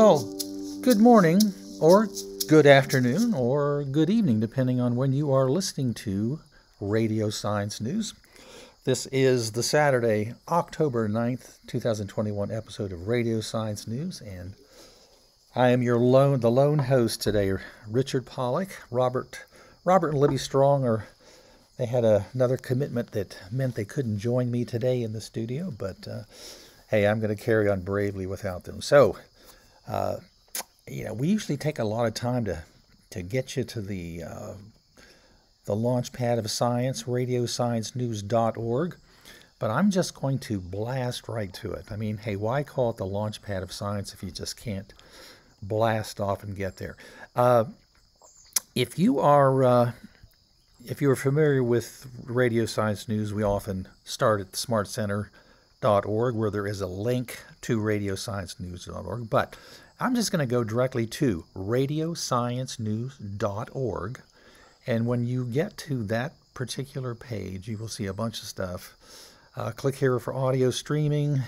Well, good morning, or good afternoon, or good evening, depending on when you are listening to Radio Science News. This is the Saturday, October 9th, 2021 episode of Radio Science News, and I am the lone host today, Richard Pollack. Robert and Libby Strong they had another commitment that meant they couldn't join me today in the studio, but hey, I'm going to carry on bravely without them. So, we usually take a lot of time to get you to the launch pad of science, radiosciencenews.org, but I'm just going to blast right to it. I mean, hey, why call it the launch pad of science if you just can't blast off and get there? If you are familiar with Radio Science News, we often start at smartcenter.org, where there is a link to radiosciencenews.org, but I'm just going to go directly to radiosciencenews.org, and when you get to that particular page, you will see a bunch of stuff. Click here for audio streaming.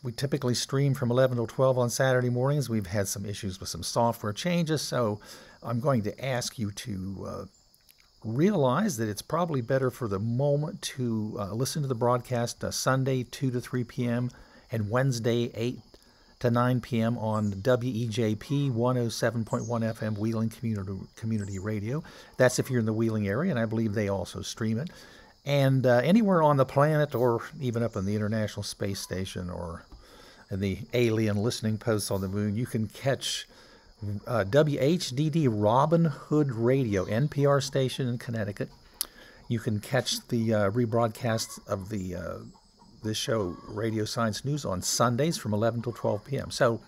We typically stream from 11 to 12 on Saturday mornings. We've had some issues with some software changes, so I'm going to ask you to realize that it's probably better for the moment to listen to the broadcast Sunday 2 to 3 p.m. and Wednesday 8 to 9 p.m. on WEJP 107.1 FM Wheeling Community Radio. That's if you're in the Wheeling area, and I believe they also stream it. And anywhere on the planet, or even up in the International Space Station, or in the alien listening posts on the moon, you can catch WHDD Robin Hood Radio, NPR station in Connecticut. You can catch the rebroadcast of this show, Radio Science News, on Sundays from 11 to 12 p.m. So,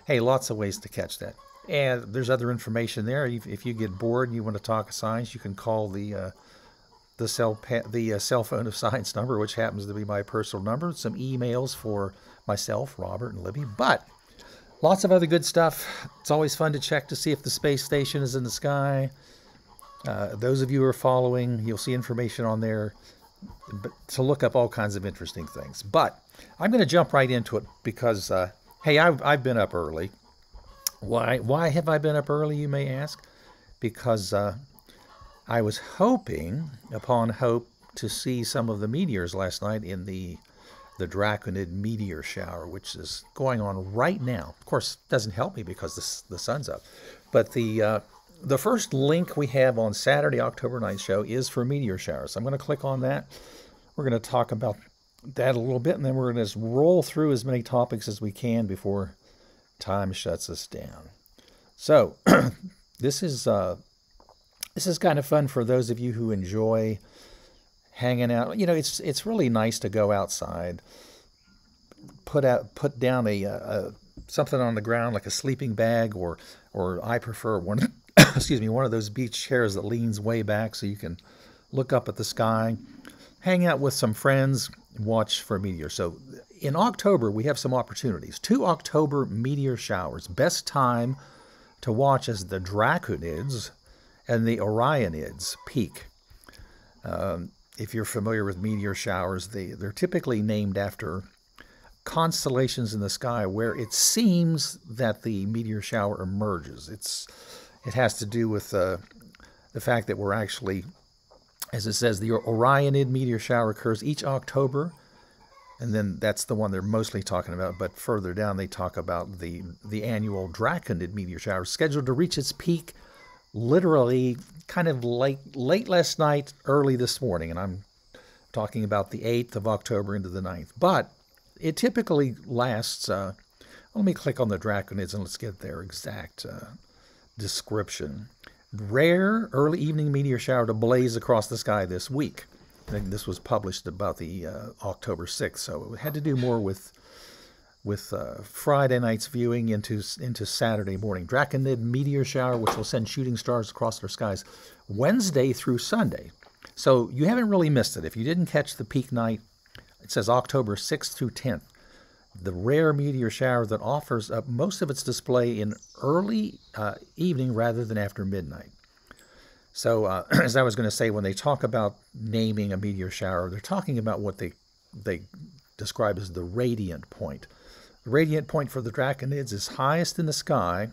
hey, lots of ways to catch that. And there's other information there. If you get bored and you want to talk science, you can call the cell phone of science number, which happens to be my personal number. Some emails for myself, Robert, and Libby. But lots of other good stuff. It's always fun to check to see if the space station is in the sky. Those of you who are following, you'll see information on there to look up all kinds of interesting things. But I'm going to jump right into it because, hey, I've been up early. Why have I been up early, you may ask? Because I was hoping, upon hope, to see some of the meteors last night in the Draconid Meteor Shower, which is going on right now. Of course, it doesn't help me because the sun's up. But the first link we have on Saturday, October 9th show is for Meteor Showers. So I'm going to click on that. We're going to talk about that a little bit, and then we're going to just roll through as many topics as we can before time shuts us down. So this is kind of fun for those of you who enjoy hanging out. You know, it's really nice to go outside, put down a something on the ground like a sleeping bag, or I prefer one of those beach chairs that leans way back so you can look up at the sky, hang out with some friends, watch for meteors. So in October we have some opportunities. 2 October meteor showers. Best time to watch as the Draconids and the Orionids peak. If you're familiar with meteor showers, they're typically named after constellations in the sky where it seems that the meteor shower emerges. It has to do with the fact that we're actually, as it says, the Orionid meteor shower occurs each October, and then that's the one they're mostly talking about. But further down, they talk about the annual Draconid meteor shower, scheduled to reach its peak literally kind of late last night, early this morning, and I'm talking about the 8th of October into the 9th. But it typically lasts, let me click on the Draconids and let's get their exact description. Rare early evening meteor shower to blaze across the sky this week. I think this was published about the October 6th, so it had to do more with Friday night's viewing into Saturday morning. Draconid meteor shower, which will send shooting stars across our skies Wednesday through Sunday. So you haven't really missed it. If you didn't catch the peak night, it says October 6th through 10th. The rare meteor shower that offers up most of its display in early evening rather than after midnight. So as I was going to say, when they talk about naming a meteor shower, they're talking about what they describe as the radiant point. The radiant point for the Draconids is highest in the sky,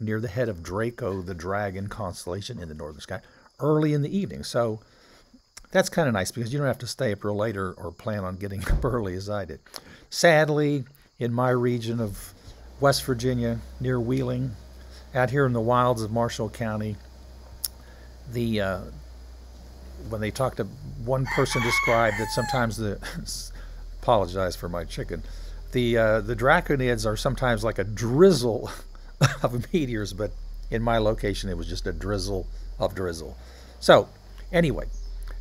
near the head of Draco, the dragon constellation in the northern sky, early in the evening. So that's kind of nice because you don't have to stay up real late or plan on getting up early as I did. Sadly, in my region of West Virginia, near Wheeling, out here in the wilds of Marshall County, when they talked to one person described that sometimes apologize for my chicken, the Draconids are sometimes like a drizzle of meteors, but in my location it was just a drizzle of drizzle. So anyway,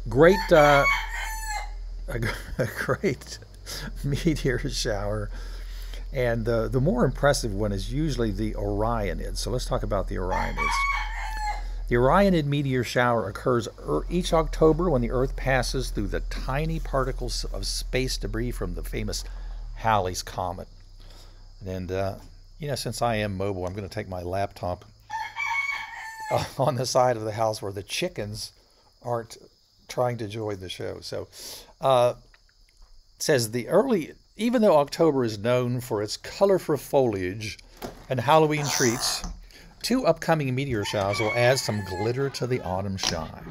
great a great meteor shower. And the more impressive one is usually the Orionid. So let's talk about the Orionids. The Orionid meteor shower occurs each October when the Earth passes through the tiny particles of space debris from the famous Halley's Comet. And, since I am mobile, I'm going to take my laptop on the side of the house where the chickens aren't trying to join the show. So it says even though October is known for its colorful foliage and Halloween treats, 2 upcoming meteor showers will add some glitter to the autumn sky.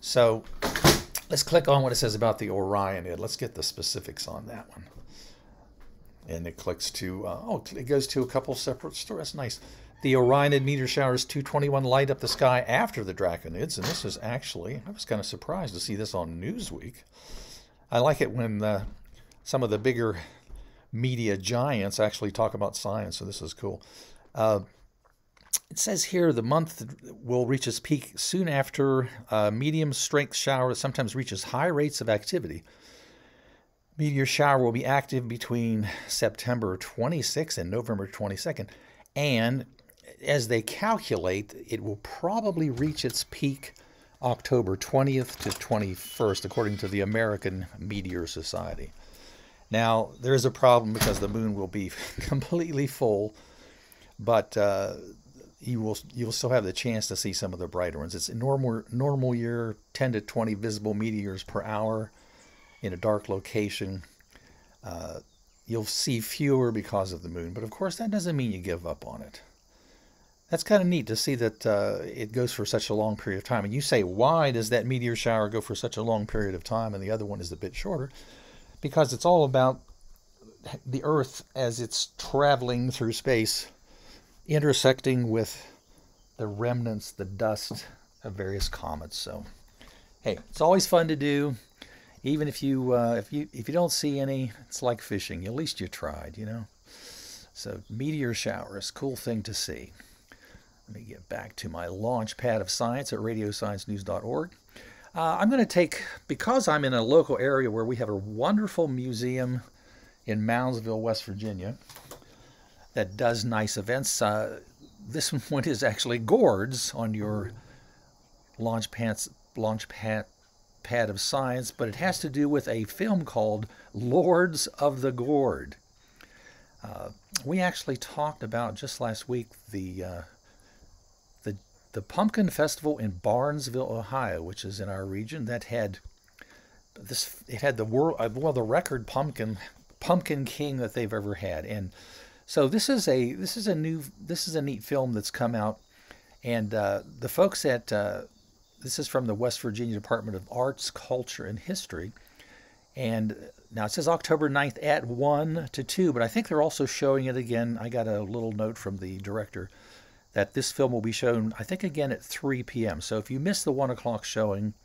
So let's click on what it says about the Orionid. Let's get the specifics on that one. And it clicks to, it goes to a couple separate stories. That's nice. The Orionid meteor showers 221 light up the sky after the Draconids. And this is actually, I was kind of surprised to see this on Newsweek. I like it when some of the bigger media giants actually talk about science, so this is cool. It says here the month will reach its peak soon after medium strength shower that sometimes reaches high rates of activity. Meteor shower will be active between September 26th and November 22nd. And as they calculate, it will probably reach its peak October 20th to 21st, according to the American Meteor Society. Now, there is a problem because the moon will be completely full, but you'll still have the chance to see some of the brighter ones. It's a normal year, 10 to 20 visible meteors per hour in a dark location. You'll see fewer because of the moon, but of course that doesn't mean you give up on it. That's kind of neat to see that it goes for such a long period of time. And you say, why does that meteor shower go for such a long period of time and the other one is a bit shorter? Because it's all about the Earth as it's traveling through space, intersecting with the remnants, the dust of various comets. So, hey, it's always fun to do. Even if you don't see any, it's like fishing. At least you tried, So meteor showers, cool thing to see. Let me get back to my launch pad of science at radiosciencenews.org. I'm going to take, because I'm in a local area where we have a wonderful museum in Moundsville, West Virginia, that does nice events. This one is actually Gourd's on your launch pad of science, but it has to do with a film called Lords of the Gourd. We actually talked about just last week the Pumpkin Festival in Barnesville, Ohio, which is in our region, that had this. It had the record pumpkin king that they've ever had, and so this is a neat film that's come out, and the folks at this is from the West Virginia Department of Arts, Culture, and History, and now it says October 9th at 1 to 2, but I think they're also showing it again. I got a little note from the director that this film will be shown, I think, again at 3 p.m. So if you miss the 1 o'clock showing,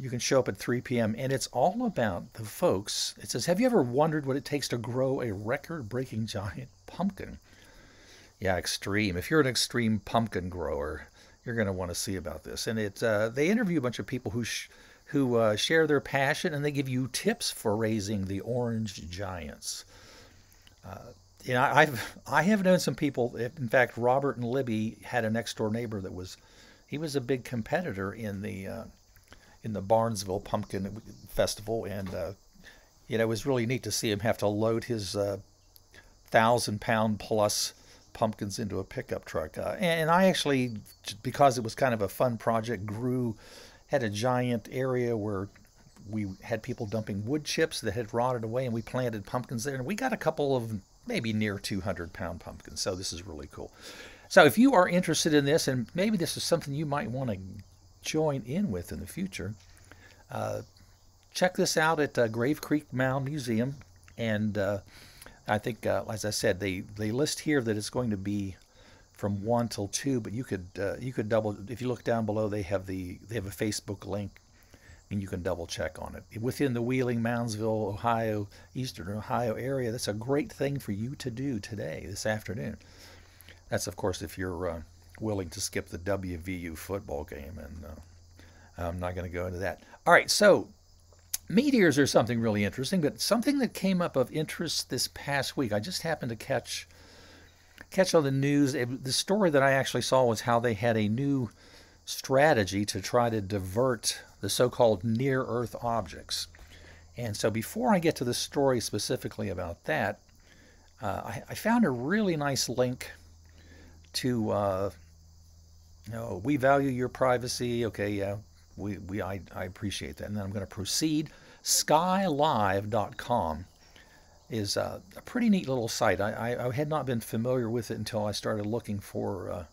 you can show up at 3 p.m. And it's all about the folks. It says, have you ever wondered what it takes to grow a record-breaking giant pumpkin? Yeah, extreme. If you're an extreme pumpkin grower, you're going to want to see about this. And they interview a bunch of people who share their passion, and they give you tips for raising the orange giants. I have known some people. In fact, Robert and Libby had a next door neighbor he was a big competitor in the Barnesville Pumpkin Festival, and it was really neat to see him have to load his 1,000-pound plus pumpkins into a pickup truck. And I actually, because it was kind of a fun project, had a giant area where we had people dumping wood chips that had rotted away, and we planted pumpkins there, and we got a couple of maybe near 200-pound pumpkins. So this is really cool. So if you are interested in this, and maybe this is something you might want to join in with in the future, check this out at Grave Creek Mound Museum. And I think, as I said, they list here that it's going to be from 1 till 2, but you could double, if you look down below, they have a Facebook link, and you can double check on it. Within the Wheeling, Moundsville, Ohio, Eastern Ohio area, that's a great thing for you to do today, this afternoon. That's, of course, if you're willing to skip the WVU football game, and I'm not going to go into that. All right, so meteors are something really interesting, but something that came up of interest this past week. I just happened to catch on the news. The story that I actually saw was how they had a new strategy to try to divert the so-called near-Earth objects. And so before I get to the story specifically about that, I found a really nice link to, we value your privacy. Okay, yeah, I appreciate that. And then I'm going to proceed. Skylive.com is a pretty neat little site. I had not been familiar with it until I started looking for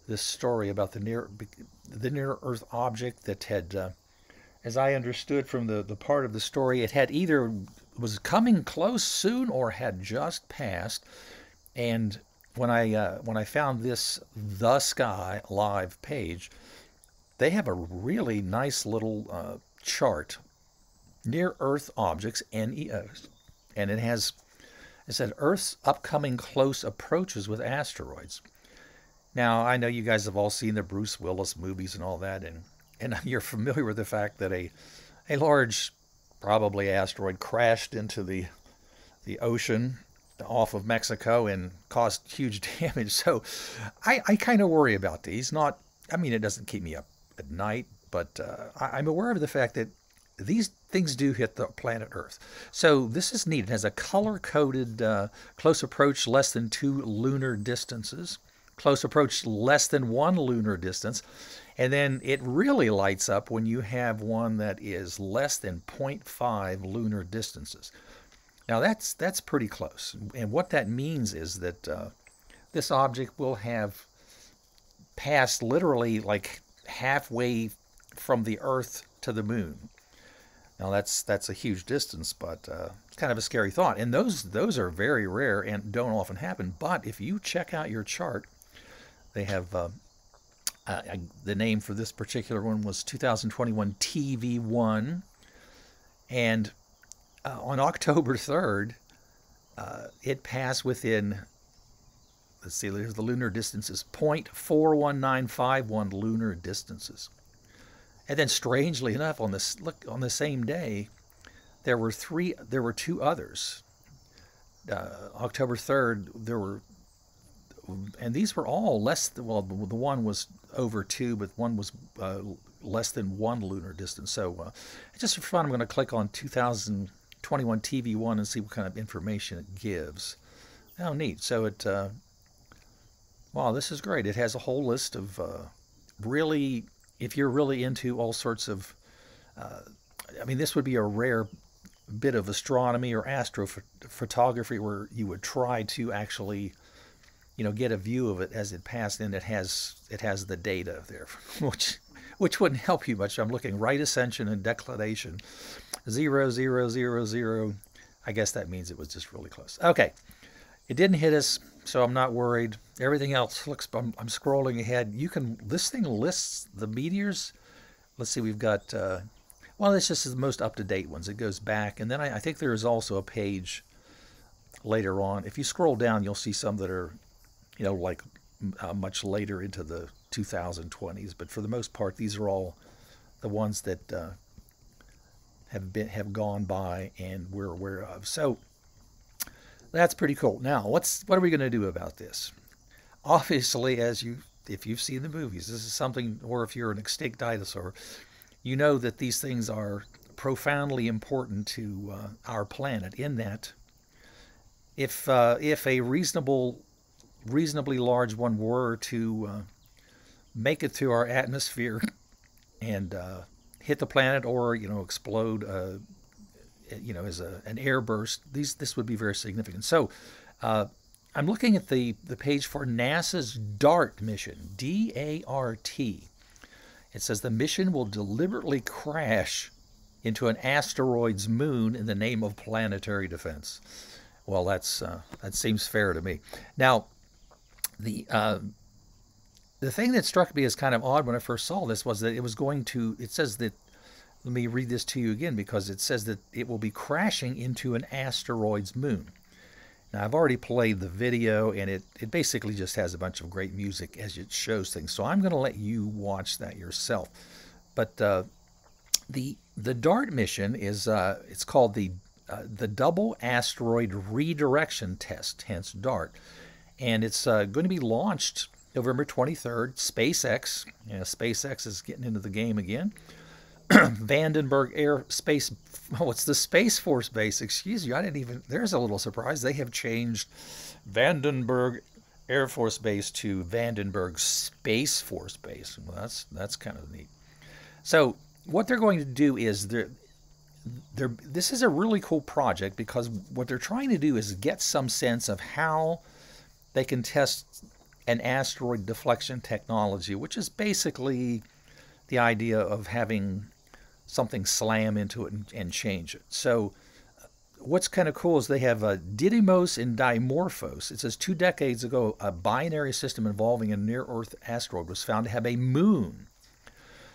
this story about the near-Earth object that had, as I understood from the part of the story, it had either was coming close soon or had just passed. And when I found this The Sky Live page, they have a really nice little chart, near-Earth objects, NEOs, and it said Earth's upcoming close approaches with asteroids. Now, I know you guys have all seen the Bruce Willis movies and all that, and you're familiar with the fact that a large, probably asteroid crashed into the ocean off of Mexico and caused huge damage. So I kind of worry about these. It doesn't keep me up at night, but I'm aware of the fact that these things do hit the planet Earth. So this is neat. It has a color-coded close approach less than 2 lunar distances, close approach less than 1 lunar distance, and then it really lights up when you have one that is less than 0.5 lunar distances. Now that's pretty close, and what that means is that this object will have passed literally like halfway from the Earth to the moon. Now that's a huge distance, but it's kind of a scary thought. And those are very rare and don't often happen. But if you check out your chart, they have the name for this particular one was 2021 TV1, and on October 3rd, it passed within. Let's see. There's the lunar distances, 0.41951 lunar distances. And then, strangely enough, on the same day, there were 2 others. October 3rd, and these were all less than, well, the one was over 2, but one was less than 1 lunar distance. So, just for fun, I'm going to click on 2021 TV1 and see what kind of information it gives. Oh, neat. So wow, this is great. It has a whole list of really. If you're really into all sorts of, this would be a rare bit of astronomy or astrophotography where you would try to actually, get a view of it as it passed, and it has the data there, which wouldn't help you much. I'm looking right ascension and declination, 0, 0, 0, 0. I guess that means it was just really close. Okay, it didn't hit us, so I'm not worried. Everything else looks. I'm scrolling ahead. This thing lists the meteors. Let's see. We've got. This just is the most up-to-date ones. It goes back, and then I think there is also a page later on. If you scroll down, you'll see some that are, much later into the 2020s. But for the most part, these are all the ones that have gone by and we're aware of. So that's pretty cool. Now, what are we going to do about this? Obviously, if you've seen the movies, this is something, or if you're an extinct dinosaur, you know that these things are profoundly important to our planet. In that, if a reasonably large one were to make it through our atmosphere and hit the planet or, explode, as an air burst, this would be very significant. So I'm looking at the page for NASA's DART mission, D-A-R-T. It says the mission will deliberately crash into an asteroid's moon in the name of planetary defense. Well, that seems fair to me. Now, the thing that struck me as kind of odd when I first saw this was that it was going to, it says that, let me read this to you again, because it says that it will be crashing into an asteroid's moon. Now, I've already played the video, and it basically just has a bunch of great music as it shows things. So I'm going to let you watch that yourself. But the DART mission is it's called the Double Asteroid Redirection Test, hence DART, and it's going to be launched November 23rd. SpaceX, SpaceX is getting into the game again. Vandenberg Air Space, it's the Space Force Base, excuse you, there's a little surprise. They have changed Vandenberg Air Force Base to Vandenberg Space Force Base. Well, that's kind of neat. So what they're going to do is this is a really cool project, because what they're trying to do is get some sense of how they can test an asteroid deflection technology, which is basically the idea of having something slam into it and change it. So what's kind of cool is they have Didymos and Dimorphos. It says 2 decades ago, a binary system involving a near-Earth asteroid was found to have a moon.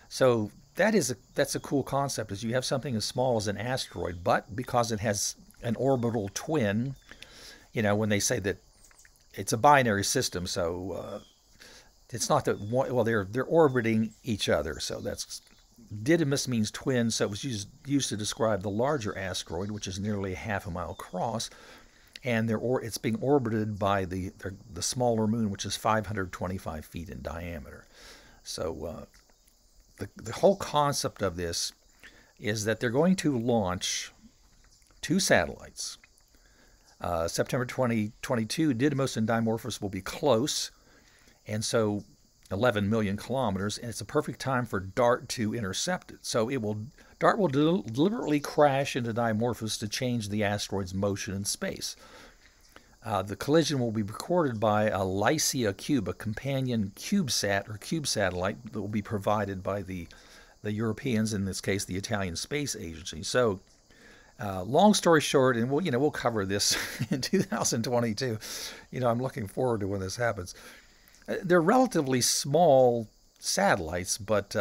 So that's a cool concept, is you have something as small as an asteroid, but because it has an orbital twin, when they say that it's a binary system, so it's not that they're orbiting each other. So that's Didymos means twin, so it was used to describe the larger asteroid, which is nearly half a mile across, and it's being orbited by the smaller moon, which is 525 feet in diameter. So the whole concept of this is that they're going to launch 2 satellites. September 2022, Didymos and Dimorphos will be close, and so 11 million kilometers, and it's a perfect time for DART to intercept it. So DART will deliberately crash into Dimorphos to change the asteroid's motion in space. The collision will be recorded by a Lycia Cube, a companion CubeSat or Cube satellite that will be provided by the Europeans, in this case the Italian Space Agency. So long story short, and we'll cover this in 2022. I'm looking forward to when this happens. They're relatively small satellites, but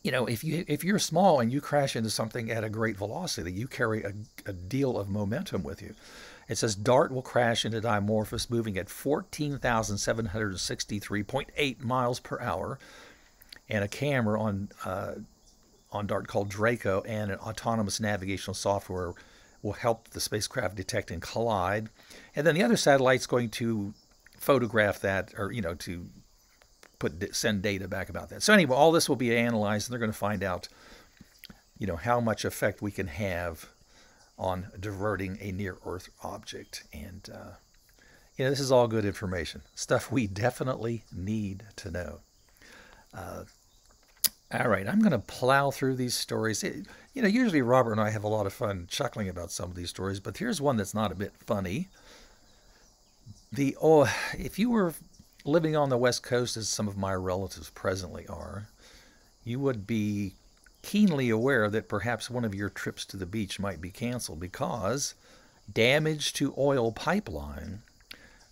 if you're small and you crash into something at a great velocity, you carry a deal of momentum with you. It says DART will crash into Dimorphos moving at 14,763.8 miles per hour, and a camera on DART called Draco and an autonomous navigational software will help the spacecraft detect and collide. And then the other satellite's going to photograph that, or to send data back about that. So anyway, all this will be analyzed, and they're going to find out how much effect we can have on diverting a near-Earth object. And this is all good information, stuff we definitely need to know. All right, I'm going to plow through these stories. Usually Robert and I have a lot of fun chuckling about some of these stories, but here's one that's not a bit funny. If you were living on the West Coast, as some of my relatives presently are, you would be keenly aware that perhaps one of your trips to the beach might be canceled because damage to oil pipeline,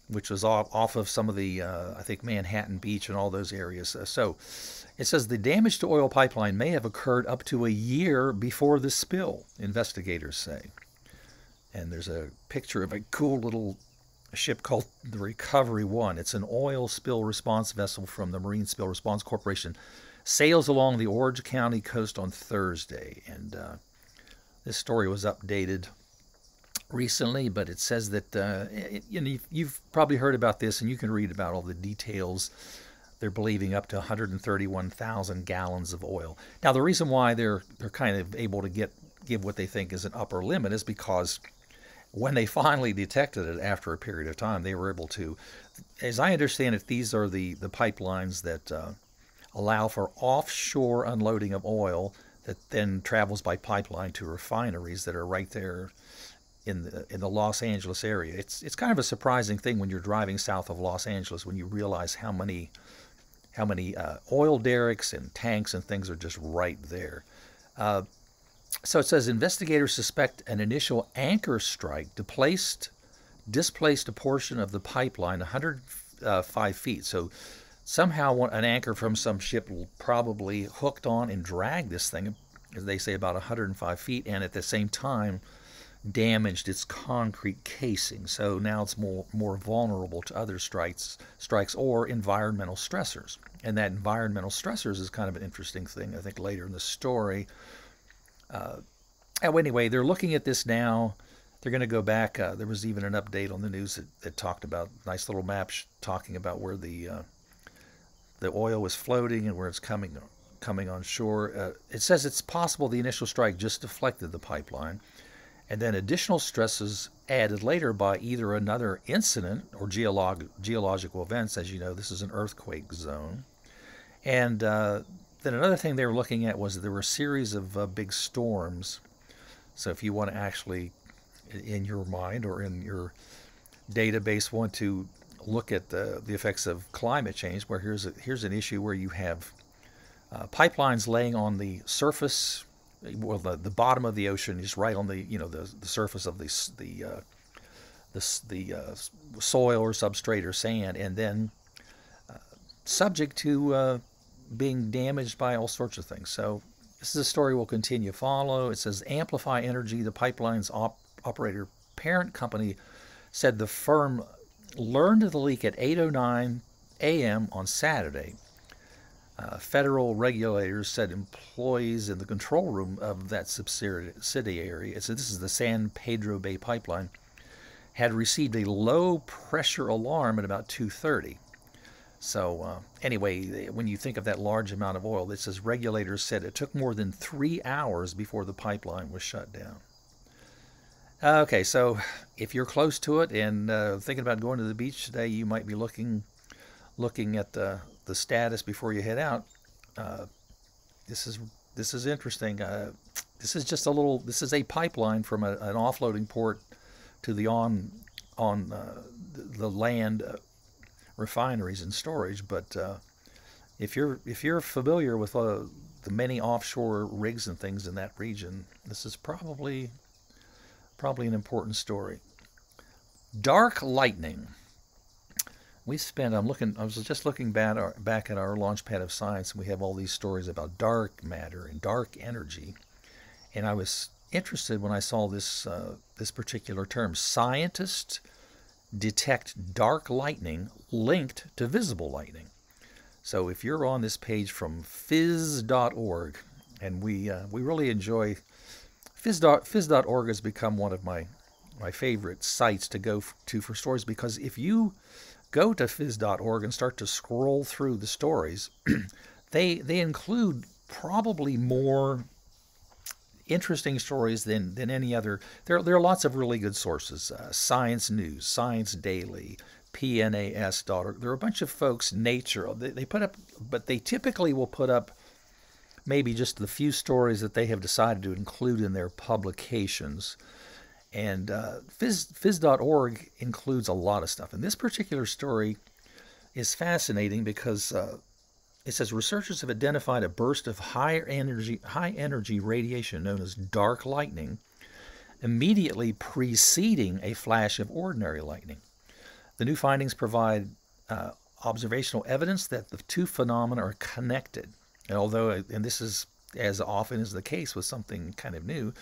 which was off of some of the, I think, Manhattan Beach and all those areas. So it says the damage to oil pipeline may have occurred up to a year before the spill, investigators say. And there's a picture of a cool little ship called the Recovery One. It's an oil spill response vessel from the Marine Spill Response Corporation. Sails along the Orange County coast on Thursday. And this story was updated recently, but it says that you've probably heard about this, and you can read about all the details. They're believing up to 131,000 gallons of oil. Now, the reason why they're kind of able to give what they think is an upper limit is because when they finally detected it after a period of time, they were able to, as I understand it, these are the pipelines that allow for offshore unloading of oil that then travels by pipeline to refineries that are right there in the Los Angeles area. It's kind of a surprising thing when you're driving south of Los Angeles when you realize how many oil derricks and tanks and things are just right there. So it says investigators suspect an initial anchor strike displaced a portion of the pipeline 105 feet. So somehow an anchor from some ship probably hooked on and dragged this thing, as they say, about 105 feet, and at the same time damaged its concrete casing. So now it's more vulnerable to other strikes or environmental stressors. And that environmental stressors is kind of an interesting thing, I think, later in the story. Anyway, they're looking at this now. They're going to go back. There was even an update on the news that talked about, nice little maps talking about where the oil was floating and where it's coming on shore. It says it's possible the initial strike just deflected the pipeline, and then additional stresses added later by either another incident or geological events. As you know, this is an earthquake zone. And then another thing they were looking at was that there were a series of big storms. So if you want to actually, in your mind or in your database, want to look at the effects of climate change, where here's an issue where you have pipelines laying on the surface, well, the bottom of the ocean is right on the the surface of the soil or substrate or sand, and then subject to being damaged by all sorts of things. So this is a story we'll continue to follow. It says Amplify Energy, the pipeline's operator parent company, said the firm learned of the leak at 8:09 a.m. on Saturday. Federal regulators said employees in the control room of that subsidiary, so this is the San Pedro Bay pipeline, had received a low pressure alarm at about 2:30. So anyway, when you think of that large amount of oil, it says regulators said it took more than 3 hours before the pipeline was shut down. Okay, so if you're close to it and thinking about going to the beach today, you might be looking at the status before you head out. This is interesting. This is a pipeline from an offloading port to the the land refineries and storage. But if you're familiar with the many offshore rigs and things in that region, this is probably an important story. Dark lightning. I was just looking back at our Launchpad of Science, and we have all these stories about dark matter and dark energy. And I was interested when I saw this particular term. Scientists detect dark lightning linked to visible lightning. So if you're on this page from phys.org, and we really enjoy phys.org has become one of my favorite sites to go to for stories, because if you go to phys.org and start to scroll through the stories, they include probably more interesting stories than any other. There are lots of really good sources. Science News, Science Daily, PNAS.org. There are a bunch of folks, Nature, they put up, but they typically will put up maybe just the few stories that they have decided to include in their publications. And phys.org includes a lot of stuff. And this particular story is fascinating because it says researchers have identified a burst of high energy radiation known as dark lightning immediately preceding a flash of ordinary lightning. The new findings provide observational evidence that the two phenomena are connected. And this is, as often is the case with something kind of new,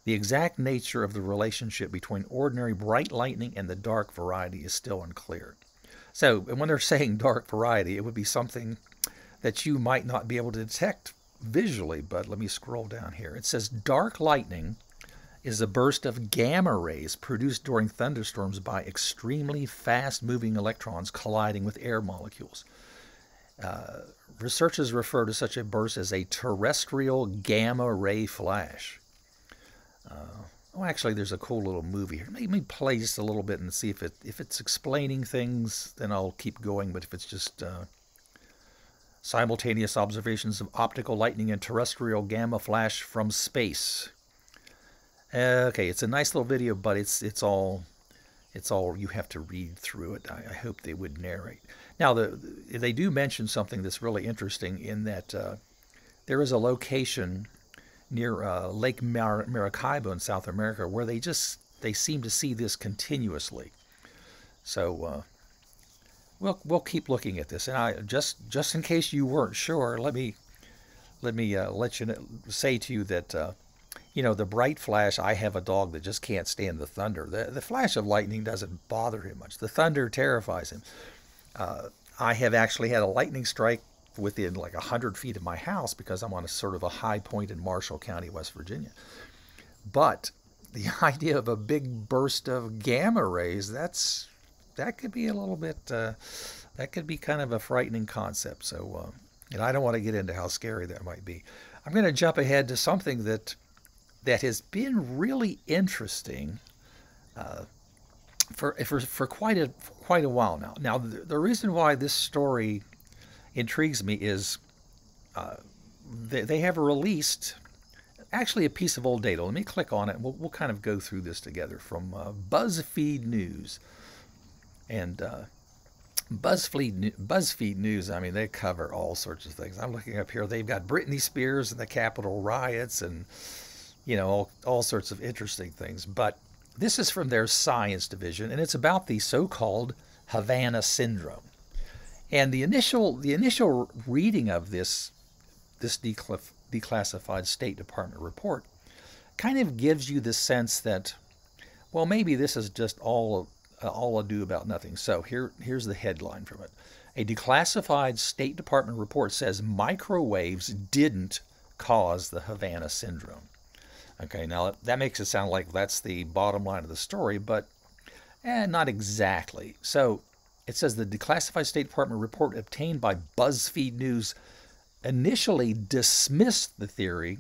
the exact nature of the relationship between ordinary bright lightning and the dark variety is still unclear. So, and when they're saying dark variety, it would be something that you might not be able to detect visually. But let me scroll down here. It says dark lightning is a burst of gamma rays produced during thunderstorms by extremely fast-moving electrons colliding with air molecules. Researchers refer to such a burst as a terrestrial gamma ray flash. Actually, there's a cool little movie here. Let me play just a little bit and see if it's explaining things. Then I'll keep going. But if it's just Simultaneous observations of optical lightning and terrestrial gamma flash from space. Okay, it's a nice little video, but it's all you have to read through it. I hope they would narrate. Now, they do mention something that's really interesting in that there is a location near Lake Maracaibo in South America where they seem to see this continuously. So we'll keep looking at this. And I just in case you weren't sure, let me let you say to you that the bright flash. I have a dog that just can't stand the thunder. The flash of lightning doesn't bother him much. The thunder terrifies him. I have actually had a lightning strike within like 100 feet of my house because I'm on a sort of a high point in Marshall County, West Virginia. But the idea of a big burst of gamma rays, that could be a little bit, that could be kind of a frightening concept. So, and I don't want to get into how scary that might be. I'm going to jump ahead to something that has been really interesting for quite a while now. Now, the reason why this story intrigues me is they have released actually a piece of old data. Let me click on it, and we'll kind of go through this together from BuzzFeed News. And BuzzFeed News, I mean, they cover all sorts of things. I'm looking up here. They've got Britney Spears and the Capitol riots and, all sorts of interesting things. But this is from their science division, and it's about the so-called Havana syndrome. And the initial reading of this declassified State Department report kind of gives you the sense that, well, maybe this is just all ado about nothing. So here's the headline from it. A declassified State Department report says microwaves didn't cause the Havana syndrome. Okay, now that makes it sound like that's the bottom line of the story, but not exactly. So it says the declassified State Department report obtained by BuzzFeed News initially dismissed the theory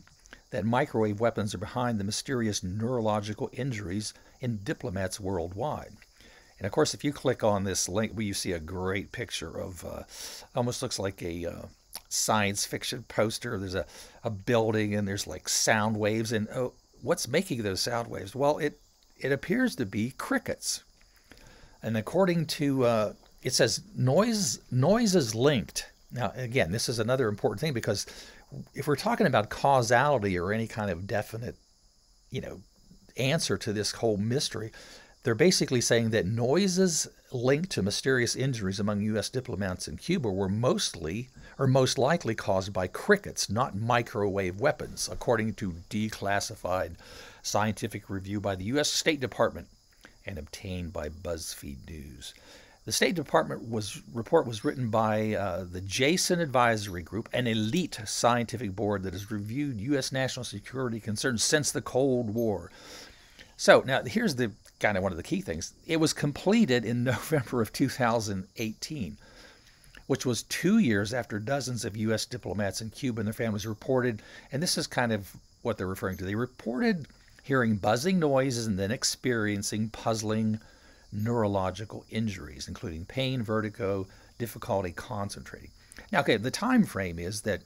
that microwave weapons are behind the mysterious neurological injuries in diplomats worldwide. And of course, if you click on this link, you see a great picture of, almost looks like a science fiction poster. There's a building and there's like sound waves. And what's making those sound waves? Well, it appears to be crickets. And according to, it says noise is linked. Now, again, this is another important thing because if we're talking about causality or any kind of definite, answer to this whole mystery, they're basically saying that noises linked to mysterious injuries among U.S. diplomats in Cuba were most likely caused by crickets, not microwave weapons, according to declassified scientific review by the U.S. State Department and obtained by BuzzFeed News. The State Department report was written by the Jason Advisory Group, an elite scientific board that has reviewed U.S. national security concerns since the Cold War. So now here's the kind of one of the key things. It was completed in November of 2018, which was 2 years after dozens of U.S. diplomats in Cuba and their families reported, and this is kind of what they're referring to. They reported hearing buzzing noises and then experiencing puzzling neurological injuries, including pain, vertigo, difficulty concentrating. Now, okay, the time frame is that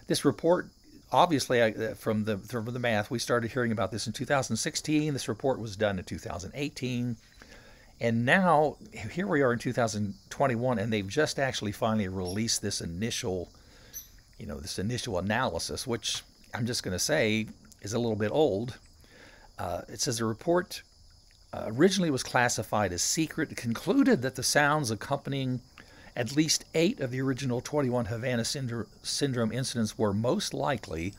this report, obviously, from the math, we started hearing about this in 2016. This report was done in 2018. And now, here we are in 2021, and they've just actually finally released this initial analysis, which I'm just going to say is a little bit old. It says the report originally was classified as secret. It concluded that the sounds accompanying at least 8 of the original 21 Havana syndrome incidents were most likely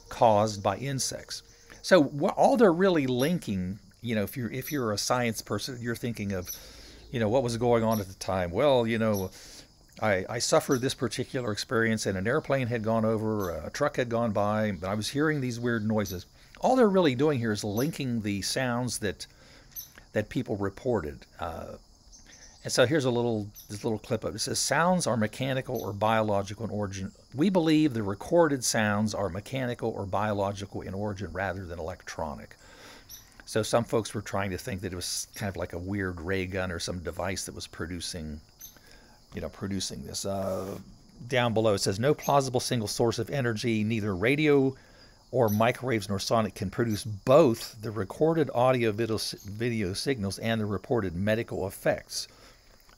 caused by insects. So all they're really linking, if you're a science person, you're thinking of, what was going on at the time. Well, I suffered this particular experience, and an airplane had gone over, a truck had gone by, but I was hearing these weird noises. All they're really doing here is linking the sounds that people reported. And so here's this little clip of it. It says, sounds are mechanical or biological in origin. We believe the recorded sounds are mechanical or biological in origin rather than electronic. So some folks were trying to think that it was kind of like a weird ray gun or some device that was producing this. down below it says, no plausible single source of energy, neither radio or microwaves nor sonic, can produce both the recorded audio video signals and the reported medical effects,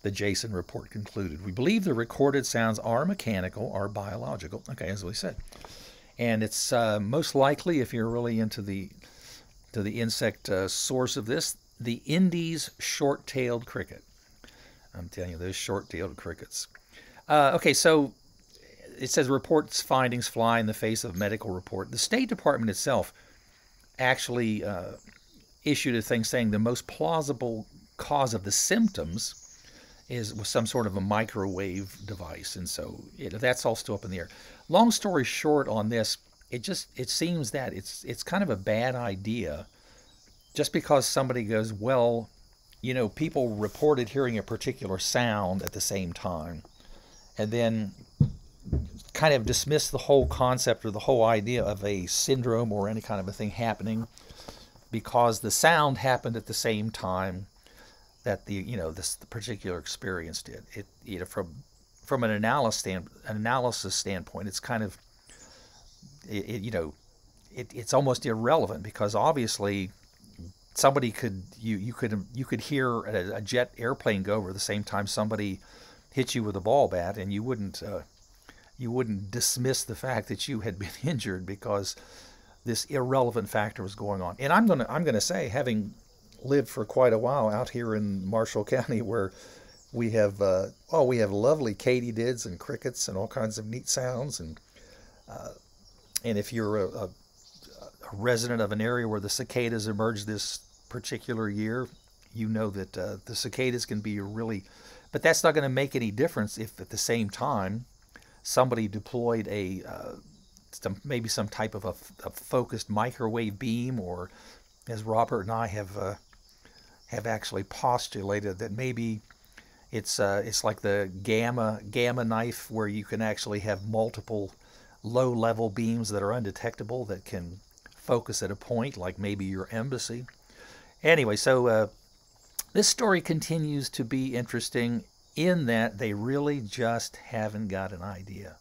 the Jason report concluded. We believe the recorded sounds are mechanical or biological, okay, as we said. And it's most likely, if you're really into the insect source of this, the Indies short-tailed cricket. I'm telling you, those short-tailed crickets. Okay, so it says reports findings fly in the face of medical report. The State Department itself actually issued a thing saying the most plausible cause of the symptoms was some sort of a microwave device, and so that's all still up in the air. Long story short on this, it seems that it's kind of a bad idea, just because somebody goes, well, you know, people reported hearing a particular sound at the same time, and then kind of dismiss the whole concept or the whole idea of a syndrome or any kind of a thing happening because the sound happened at the same time that the particular experience did. From an analysis standpoint, it's kind of it's almost irrelevant, because obviously somebody you could hear a jet airplane go over at the same time somebody hit you with a ball bat, and you wouldn't dismiss the fact that you had been injured because this irrelevant factor was going on. And I'm gonna say, having lived for quite a while out here in Marshall County, where we have lovely katydids and crickets and all kinds of neat sounds, and if you're a resident of an area where the cicadas emerged this particular year, you know that the cicadas can be really, but that's not going to make any difference if at the same time somebody deployed maybe some type of a focused microwave beam, or as Robert and I have actually postulated that maybe it's like the gamma knife, where you can actually have multiple low-level beams that are undetectable that can focus at a point, like maybe your embassy. Anyway, so this story continues to be interesting in that they really just haven't got an idea.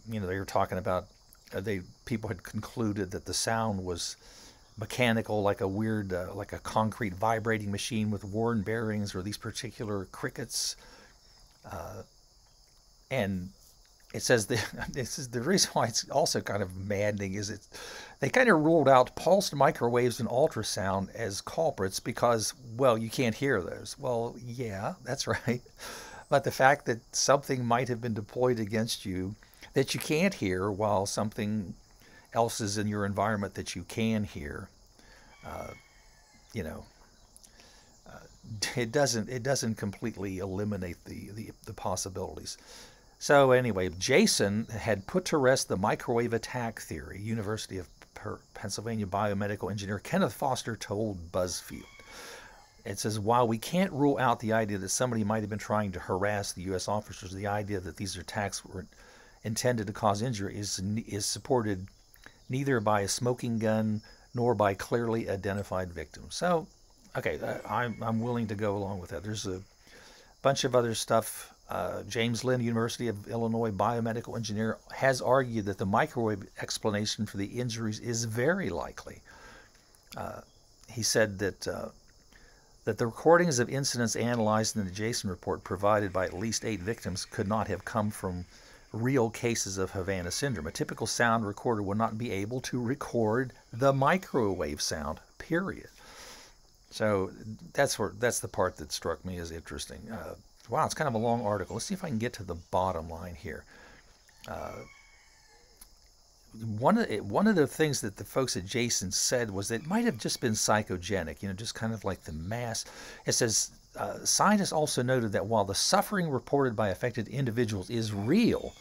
They were talking about people had concluded that the sound was mechanical, like a weird, like a concrete vibrating machine with worn bearings, or these particular crickets. And it says this is the reason why it's also kind of maddening is they kind of ruled out pulsed microwaves and ultrasound as culprits because, well, you can't hear those. Well, yeah, that's right. But the fact that something might have been deployed against you that you can't hear, while something else is in your environment that you can hear, it doesn't completely eliminate the possibilities. So anyway, Jason had put to rest the microwave attack theory. University of Pennsylvania biomedical engineer Kenneth Foster told BuzzFeed. It says, while we can't rule out the idea that somebody might have been trying to harass the U.S. officers, the idea that these attacks were intended to cause injury is supported neither by a smoking gun nor by clearly identified victims. So, okay, I'm willing to go along with that. There's a bunch of other stuff. James Lynn, University of Illinois biomedical engineer, has argued that the microwave explanation for the injuries is very likely. He said that the recordings of incidents analyzed in the Jason report provided by at least 8 victims could not have come from real cases of Havana syndrome. A typical sound recorder would not be able to record the microwave sound, period. So that's the part that struck me as interesting. Wow, it's kind of a long article. Let's see if I can get to the bottom line here. One of the things that the folks at Jason said was that it might have just been psychogenic, just kind of like the mass. It says, scientists also noted that while the suffering reported by affected individuals is real,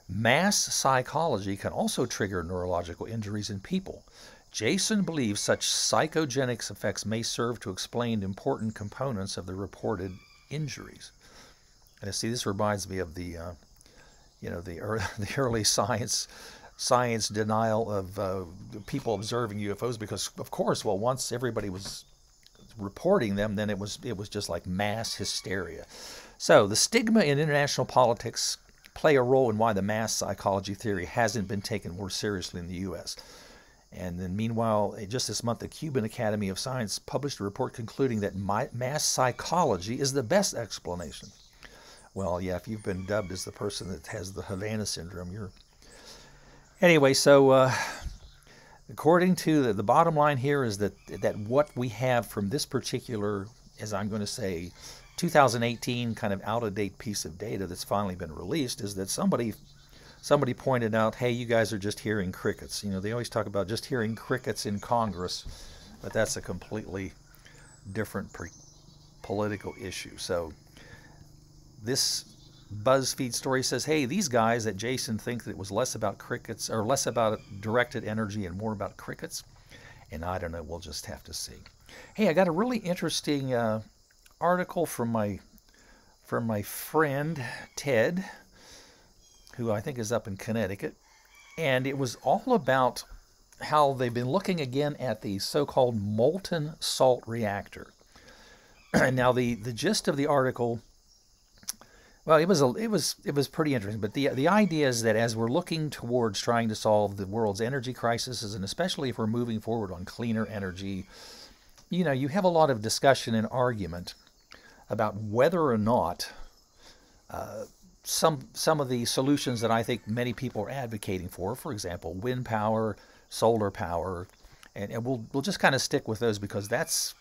mass psychology can also trigger neurological injuries in people. Jason believes such psychogenic effects may serve to explain important components of the reported injuries. And see, this reminds me of the early science denial of people observing UFOs, because of course, well, once everybody was reporting them, then it was just like mass hysteria. So the stigma in international politics play a role in why the mass psychology theory hasn't been taken more seriously in the U.S. And then meanwhile, just this month, the Cuban Academy of Science published a report concluding that mass psychology is the best explanation. Well, yeah, if you've been dubbed as the person that has the Havana syndrome, you're... Anyway, so according to the bottom line here is that what we have from this particular, as I'm going to say, 2018 kind of out-of-date piece of data that's finally been released is that somebody pointed out, hey, you guys are just hearing crickets. You know, they always talk about just hearing crickets in Congress, but that's a completely different political issue. So this BuzzFeed story says, hey, these guys at Jason think that it was less about crickets, or less about directed energy and more about crickets. And I don't know, we'll just have to see. Hey, I got a really interesting article from my friend Ted, who I think is up in Connecticut, and it was all about how they've been looking again at the so-called molten salt reactor. Now the gist of the article, well, it was pretty interesting, but the idea is that as we're looking towards trying to solve the world's energy crises, and especially if we're moving forward on cleaner energy, you know, you have a lot of discussion and argument about whether or not some of the solutions that I think many people are advocating for example, wind power, solar power, and we'll just kind of stick with those because that's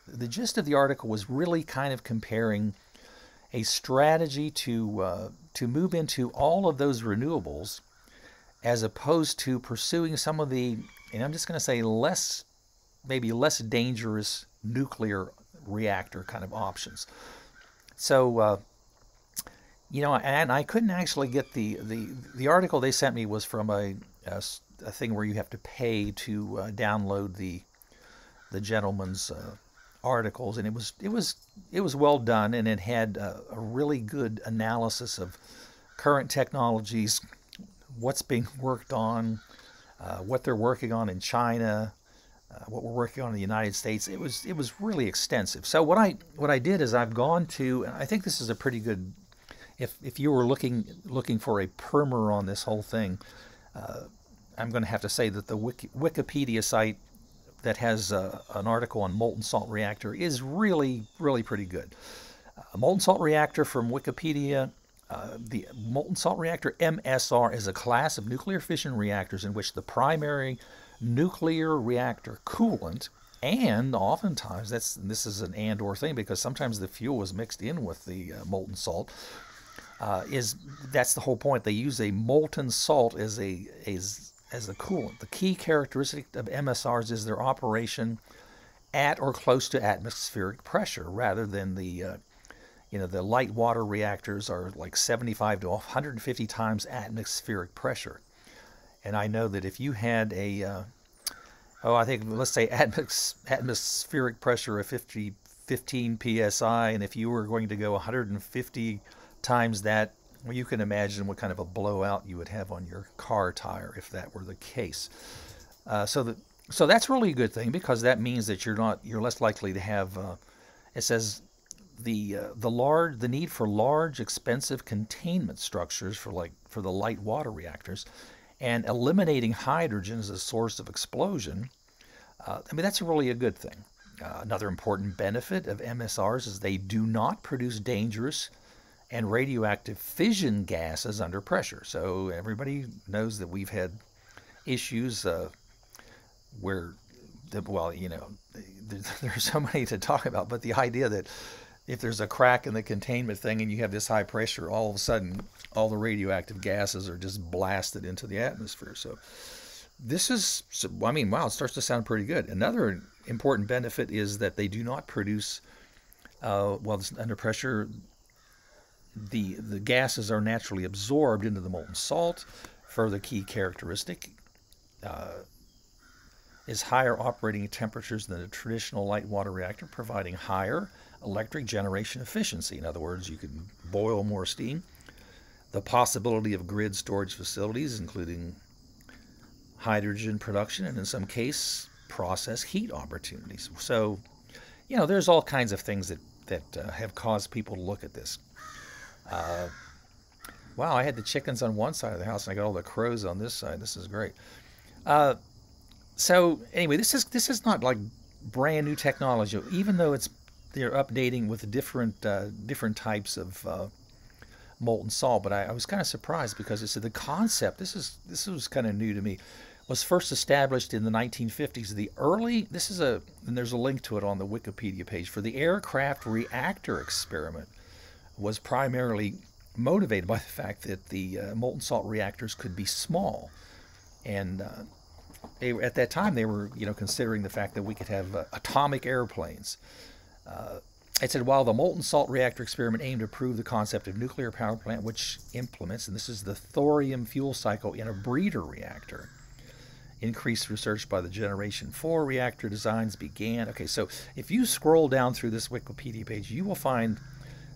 the gist of the article was really kind of comparing a strategy to move into all of those renewables as opposed to pursuing some of the, and I'm just going to say maybe less dangerous nuclear reactor kind of options. So, you know, and I couldn't actually get the article they sent me was from a thing where you have to pay to download the gentleman's articles, and it was well done, and it had a really good analysis of current technologies, what's being worked on, what they're working on in China, what we're working on in the United States. It was really extensive. So what I did is I've gone to, and I think this is a pretty good, if you were looking for a primer on this whole thing, I'm going to have to say that the Wikipedia site that has an article on molten salt reactor is really pretty good. A molten salt reactor from Wikipedia. The molten salt reactor, MSR, is a class of nuclear fission reactors in which the primary nuclear reactor coolant, and oftentimes this is an and/or thing because sometimes the fuel is mixed in with the molten salt. That's the whole point. They use a molten salt as a coolant. The key characteristic of MSRs is their operation at or close to atmospheric pressure, rather than the light water reactors are like 75 to 150 times atmospheric pressure. And I know that if you had let's say atmospheric pressure of 15 psi, and if you were going to go 150 times that, well, you can imagine what kind of a blowout you would have on your car tire if that were the case. So that's really a good thing, because that means that you're less likely to have. It says the need for large, expensive containment structures for the light water reactors, and eliminating hydrogen as a source of explosion. That's really a good thing. Another important benefit of MSRs is they do not produce dangerous and radioactive fission gases under pressure. So everybody knows that we've had issues where, there's so many to talk about, but the idea that if there's a crack in the containment thing and you have this high pressure, all of a sudden all the radioactive gases are just blasted into the atmosphere. So this is, wow, it starts to sound pretty good. Another important benefit is that they do not produce, under pressure, the gases are naturally absorbed into the molten salt. Further key characteristic is higher operating temperatures than a traditional light water reactor, providing higher electric generation efficiency. In other words, you can boil more steam. The possibility of grid storage facilities, including hydrogen production, and in some case, process heat opportunities. So, there's all kinds of things that have caused people to look at this. wow, I had the chickens on one side of the house and I got all the crows on this side. This is great. So anyway, this is not like brand new technology, even though they're updating with different types of molten salt. But I was kind of surprised because it said the concept. This was kind of new to me. Was first established in the 1950s. And there's a link to it on the Wikipedia page, for the aircraft reactor experiment was primarily motivated by the fact that the molten salt reactors could be small, and at that time they were considering the fact that we could have atomic airplanes. It said, while the molten salt reactor experiment aimed to prove the concept of nuclear power plant, which implements, and this is the thorium fuel cycle in a breeder reactor, increased research by the Generation 4 reactor designs began. Okay, so if you scroll down through this Wikipedia page, you will find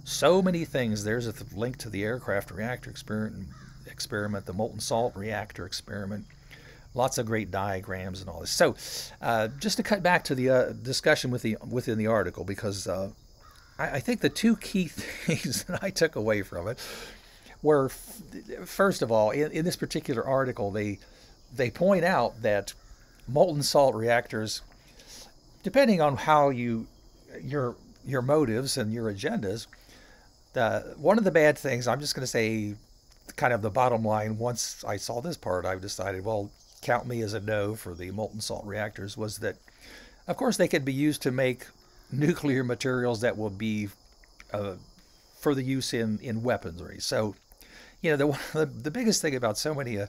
so many things. There's a link to the aircraft reactor experiment, the molten salt reactor experiment, lots of great diagrams and all this. So just to cut back to the discussion within the article, because I think the two key things that I took away from it were, first of all, in this particular article, they point out that molten salt reactors, depending on how your motives and your agendas, one of the bad things, I'm just going to say kind of the bottom line, once I saw this part, I decided, well, count me as a no for the molten salt reactors, was that, of course, they could be used to make nuclear materials that will be for the use in weaponry. So, the biggest thing about so many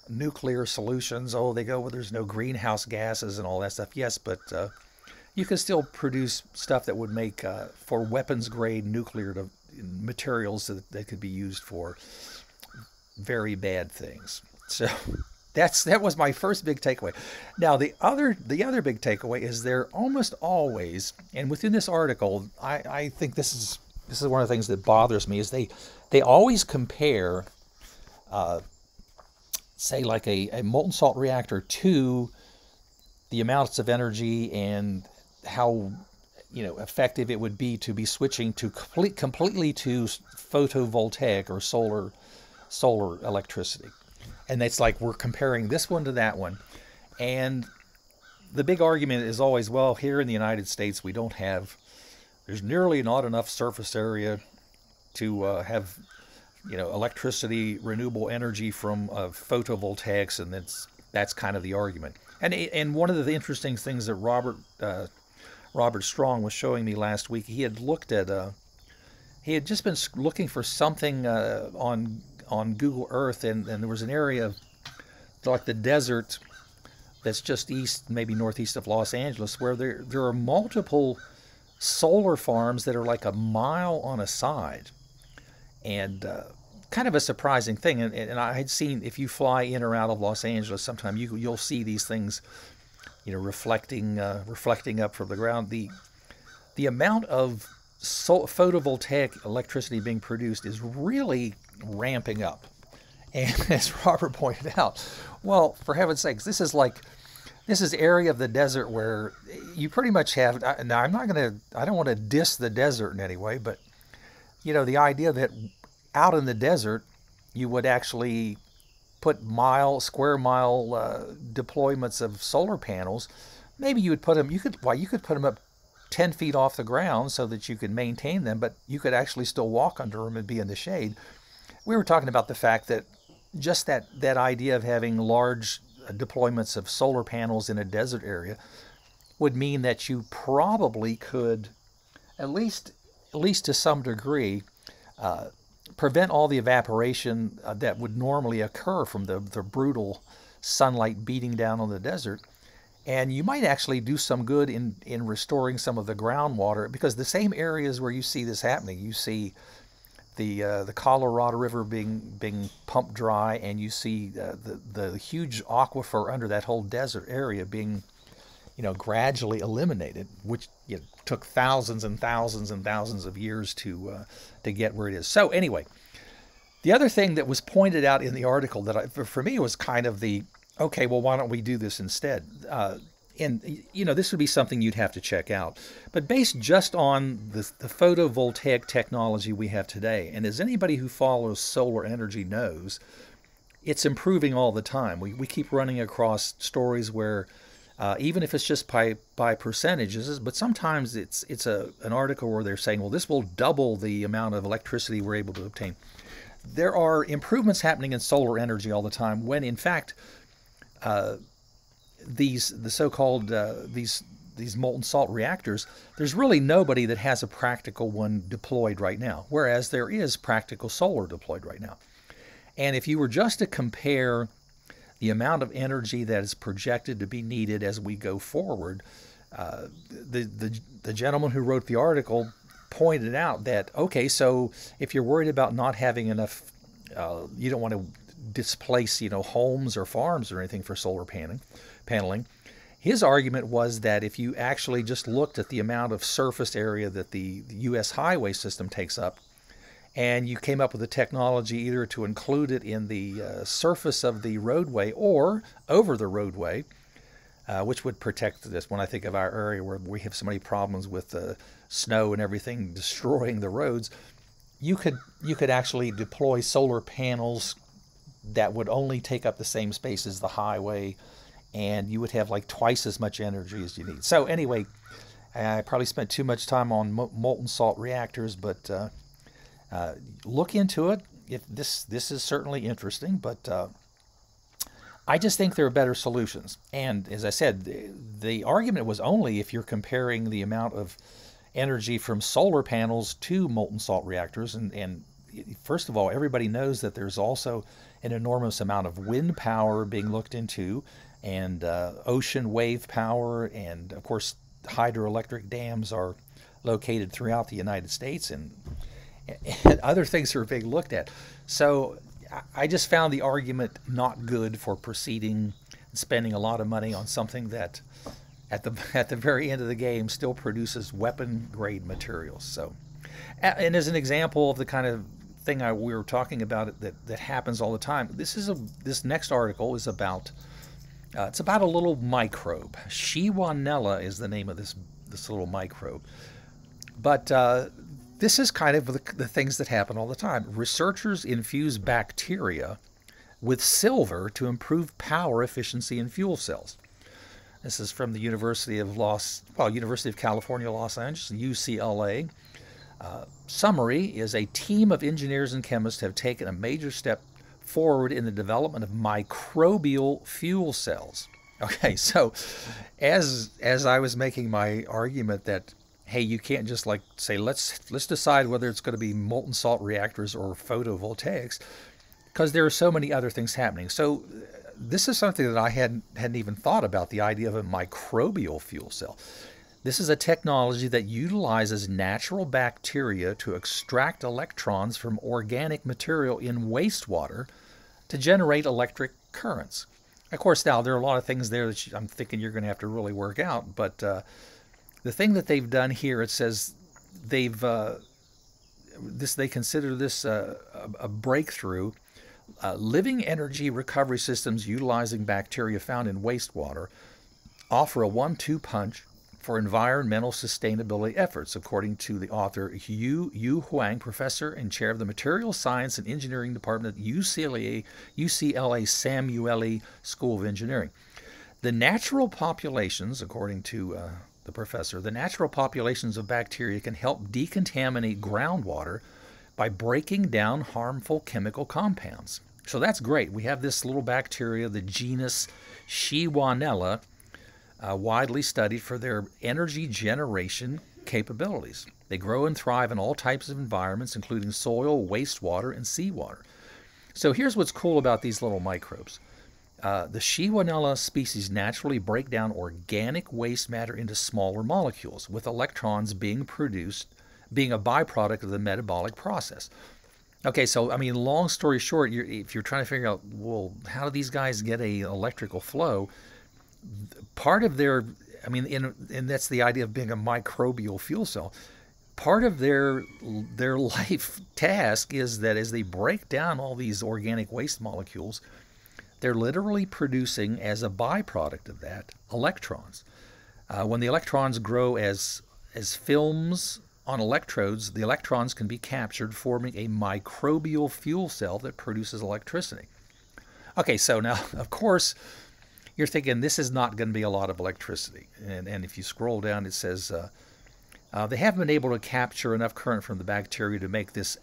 nuclear solutions, they go, well, there's no greenhouse gases and all that stuff. Yes, but you can still produce stuff that would make for weapons grade nuclear materials that could be used for very bad things. So that was my first big takeaway. Now the other big takeaway is they're almost always, and within this article, I think this is one of the things that bothers me, is they always compare say like a molten salt reactor to the amounts of energy and how effective it would be to be switching to completely to photovoltaic or solar electricity. And it's like we're comparing this one to that one. And the big argument is always, well, here in the United States there's nearly not enough surface area to have electricity, renewable energy from photovoltaics, and that's kind of the argument. And one of the interesting things that Robert Strong was showing me last week, he had just been looking for something on Google Earth, and there was an area like the desert that's just maybe northeast of Los Angeles, where there are multiple solar farms that are like a mile on a side. And kind of a surprising thing, and I had seen, if you fly in or out of Los Angeles, sometime you'll see these things, reflecting up from the ground. The amount of photovoltaic electricity being produced is really ramping up, and as Robert pointed out, well, for heaven's sakes, this is area of the desert where you pretty much have. Now, I don't want to diss the desert in any way, but the idea that out in the desert you would actually put square mile deployments of solar panels. Maybe you would put them. You could put them up 10 feet off the ground so that you could maintain them, but you could actually still walk under them and be in the shade. We were talking about the fact that just that idea of having large deployments of solar panels in a desert area would mean that you probably could, at least to some degree, prevent all the evaporation that would normally occur from the brutal sunlight beating down on the desert. And you might actually do some good in restoring some of the groundwater, because the same areas where you see this happening, you see the Colorado River being pumped dry, and you see the huge aquifer under that whole desert area being gradually eliminated, which took thousands and thousands and thousands of years to get where it is. So anyway, the other thing that was pointed out in the article that for me was kind of okay, well, why don't we do this instead? and this would be something you'd have to check out. But based just on the photovoltaic technology we have today, and as anybody who follows solar energy knows, it's improving all the time. We keep running across stories where even if it's just by percentages, but sometimes it's an article where they're saying, well, this will double the amount of electricity we're able to obtain. There are improvements happening in solar energy all the time when, in fact, these molten salt reactors, there's really nobody that has a practical one deployed right now, whereas there is practical solar deployed right now. And if you were just to compare the amount of energy that is projected to be needed as we go forward, the gentleman who wrote the article pointed out that, okay, so if you're worried about not having enough, you don't want to displace, homes or farms or anything for solar paneling. His argument was that if you actually just looked at the amount of surface area that the U.S. highway system takes up, and you came up with a technology either to include it in the surface of the roadway or over the roadway, which would protect this. When I think of our area where we have so many problems with snow and everything destroying the roads, you could actually deploy solar panels that would only take up the same space as the highway, and you would have like twice as much energy as you need. So anyway, I probably spent too much time on molten salt reactors, but look into it. If this is certainly interesting, but I just think there are better solutions. And as I said, the argument was only if you're comparing the amount of energy from solar panels to molten salt reactors. And first of all, everybody knows that there's also an enormous amount of wind power being looked into, and ocean wave power, and of course hydroelectric dams are located throughout the United States, and other things are being looked at. So I just found the argument not good for proceeding and spending a lot of money on something that at the very end of the game still produces weapon grade materials. So, and as an example of the kind of thing we were talking about that happens all the time, this next article is about it's about a little microbe. Shigella is the name of this little microbe. But this is kind of the things that happen all the time. Researchers infuse bacteria with silver to improve power efficiency in fuel cells. This is from the University of California, Los Angeles, UCLA. Summary is a team of engineers and chemists have taken a major step forward in the development of microbial fuel cells. Okay, so as I was making my argument that, hey, you can't just like say, let's decide whether it's going to be molten salt reactors or photovoltaics, because there are so many other things happening. So this is something that I hadn't even thought about, the idea of a microbial fuel cell. This is a technology that utilizes natural bacteria to extract electrons from organic material in wastewater to generate electric currents. Of course, now there are a lot of things there that I'm thinking you're going to have to really work out, but the thing that they've done here, it says they consider this a breakthrough. Living energy recovery systems utilizing bacteria found in wastewater offer a 1-2 punch for environmental sustainability efforts, according to the author Yu Huang, professor and chair of the Materials Science and Engineering Department at UCLA Samueli School of Engineering. The natural populations, according to the professor, the natural populations of bacteria can help decontaminate groundwater by breaking down harmful chemical compounds. So that's great. We have this little bacteria, the genus Shigella, widely studied for their energy generation capabilities. They grow and thrive in all types of environments, including soil, wastewater, and seawater. So here's what's cool about these little microbes. The Shigella species naturally break down organic waste matter into smaller molecules, with electrons being produced, being a byproduct of the metabolic process. Okay, so I mean, long story short, if you're trying to figure out, well, how do these guys get an electrical flow? Part of their, and that's the idea of being a microbial fuel cell. Part of their life task is that as they break down all these organic waste molecules, they're literally producing, as a byproduct of that, electrons. When the electrons grow as films on electrodes, the electrons can be captured, forming a microbial fuel cell that produces electricity. Okay, so now, of course, you're thinking this is not going to be a lot of electricity. And if you scroll down, it says they haven't been able to capture enough current from the bacteria to make this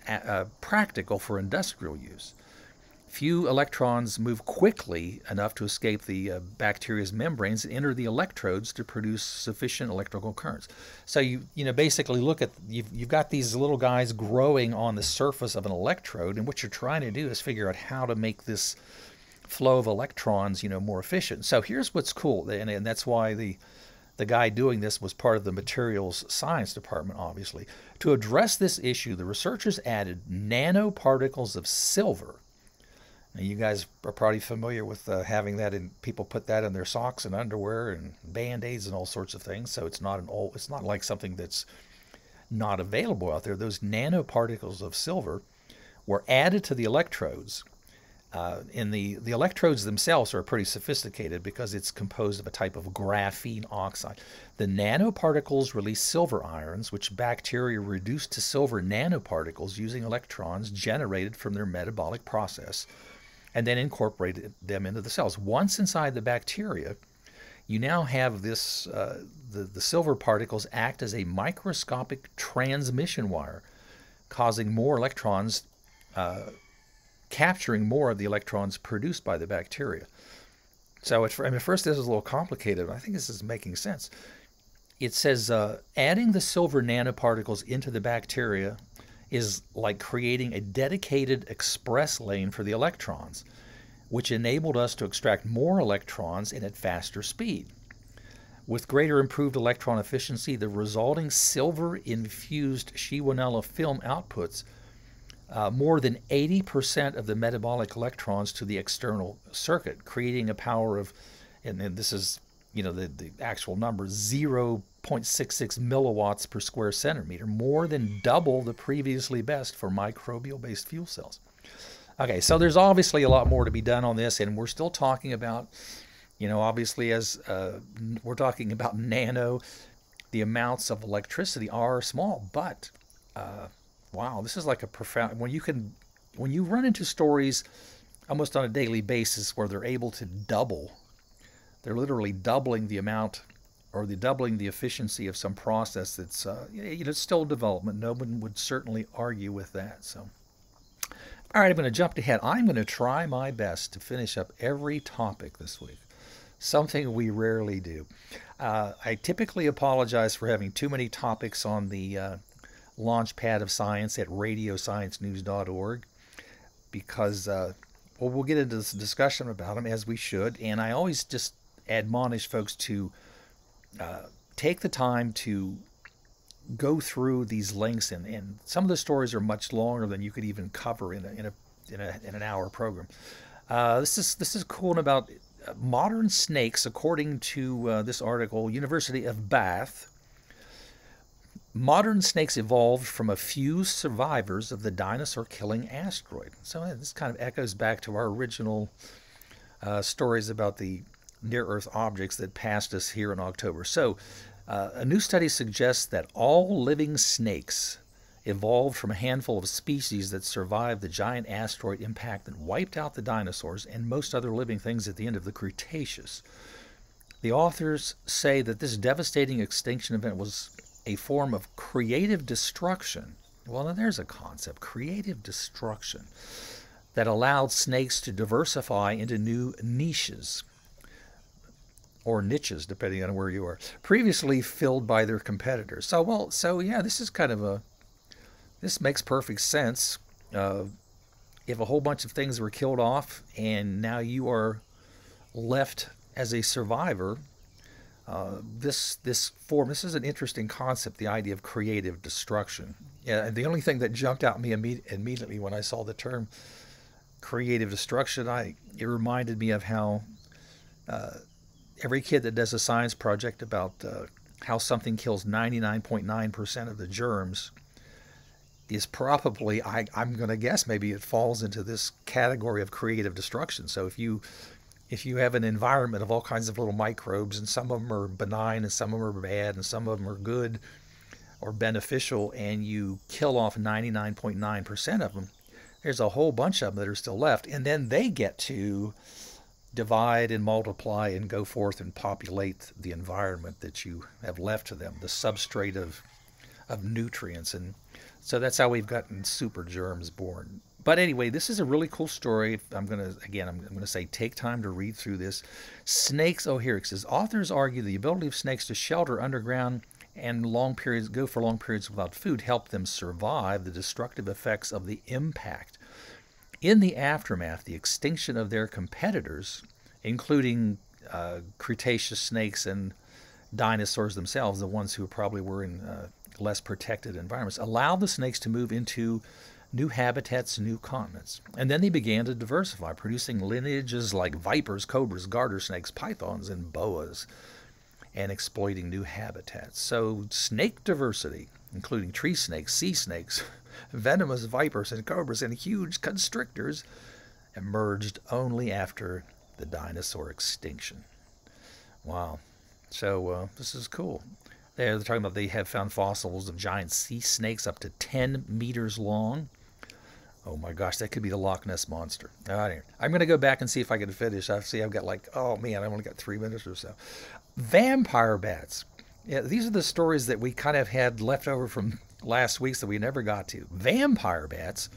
practical for industrial use. Few electrons move quickly enough to escape the bacteria's membranes and enter the electrodes to produce sufficient electrical currents. So you basically look at, you've got these little guys growing on the surface of an electrode, and what you're trying to do is figure out how to make this flow of electrons, more efficient. So here's what's cool, and that's why the guy doing this was part of the materials science department, obviously. To address this issue, the researchers added nanoparticles of silver. Now, you guys are probably familiar with having that in, people put that in their socks and underwear and Band-Aids and all sorts of things. So it's not like something that's not available out there. Those nanoparticles of silver were added to the electrodes. And the electrodes themselves are pretty sophisticated because it's composed of a type of graphene oxide. The nanoparticles release silver ions, which bacteria reduce to silver nanoparticles using electrons generated from their metabolic process, and then incorporate them into the cells. Once inside the bacteria, you now have this, the silver particles act as a microscopic transmission wire, causing more electrons, capturing more of the electrons produced by the bacteria. So at first this is a little complicated, but I think this is making sense. It says adding the silver nanoparticles into the bacteria is like creating a dedicated express lane for the electrons, which enabled us to extract more electrons and at faster speed. With greater improved electron efficiency, the resulting silver-infused Shewanella film outputs more than 80% of the metabolic electrons to the external circuit, creating a power of, and this is, the actual number, 0.66 milliwatts per square centimeter, more than double the previously best for microbial-based fuel cells. Okay, so there's obviously a lot more to be done on this, and we're still talking about, obviously as we're talking about nano, the amounts of electricity are small, but wow, this is like a profound, when you run into stories almost on a daily basis where they're able to double, they're literally doubling the amount or doubling the efficiency of some process that's it's still development. No one would certainly argue with that. So, all right, I'm going to jump ahead. I'm going to try my best to finish up every topic this week, something we rarely do. I typically apologize for having too many topics on the Launchpad of Science at radiosciencenews.org because, we'll get into this discussion about them as we should, and I always just admonish folks to take the time to go through these links, and some of the stories are much longer than you could even cover in an hour program. This is cool about modern snakes, according to this article, University of Bath. Modern snakes evolved from a few survivors of the dinosaur-killing asteroid. So this kind of echoes back to our original stories about the near-Earth objects that passed us here in October. So a new study suggests that all living snakes evolved from a handful of species that survived the giant asteroid impact that wiped out the dinosaurs and most other living things at the end of the Cretaceous. The authors say that this devastating extinction event was a form of creative destruction. Well, now there's a concept, creative destruction, that allowed snakes to diversify into new niches, or niches, depending on where you are, previously filled by their competitors. So yeah, this is kind of this makes perfect sense. If a whole bunch of things were killed off and now you are left as a survivor, this is an interesting concept, the idea of creative destruction. Yeah, the only thing that jumped out at me immediately when I saw the term creative destruction, it reminded me of how every kid that does a science project about how something kills 99.9% of the germs, is probably, I'm going to guess, maybe it falls into this category of creative destruction. So if you have an environment of all kinds of little microbes, and some of them are benign and some of them are bad and some of them are good or beneficial, and you kill off 99.9% of them, there's a whole bunch of them that are still left, and then they get to divide and multiply and go forth and populate the environment that you have left to them, the substrate of nutrients. And so that's how we've gotten super germs born. But anyway, this is a really cool story. I'm going to say take time to read through this. Snakes, oh, here it says, authors argue the ability of snakes to shelter underground and go for long periods without food help them survive the destructive effects of the impact. In the aftermath, the extinction of their competitors, including Cretaceous snakes and dinosaurs themselves, the ones who probably were in less protected environments, allowed the snakes to move into new habitats, new continents. And then they began to diversify, producing lineages like vipers, cobras, garter snakes, pythons, and boas, and exploiting new habitats. So snake diversity, including tree snakes, sea snakes, venomous vipers and cobras, and huge constrictors, emerged only after the dinosaur extinction. Wow. So this is cool. They're talking about they have found fossils of giant sea snakes up to 10 meters long. Oh my gosh, that could be the Loch Ness Monster. All right, I'm going to go back and see if I can finish. I see I've got like, oh man, I've only got 3 minutes or so. Vampire bats. Yeah, these are the stories that we kind of had left over from last week's that we never got to. Vampire bats,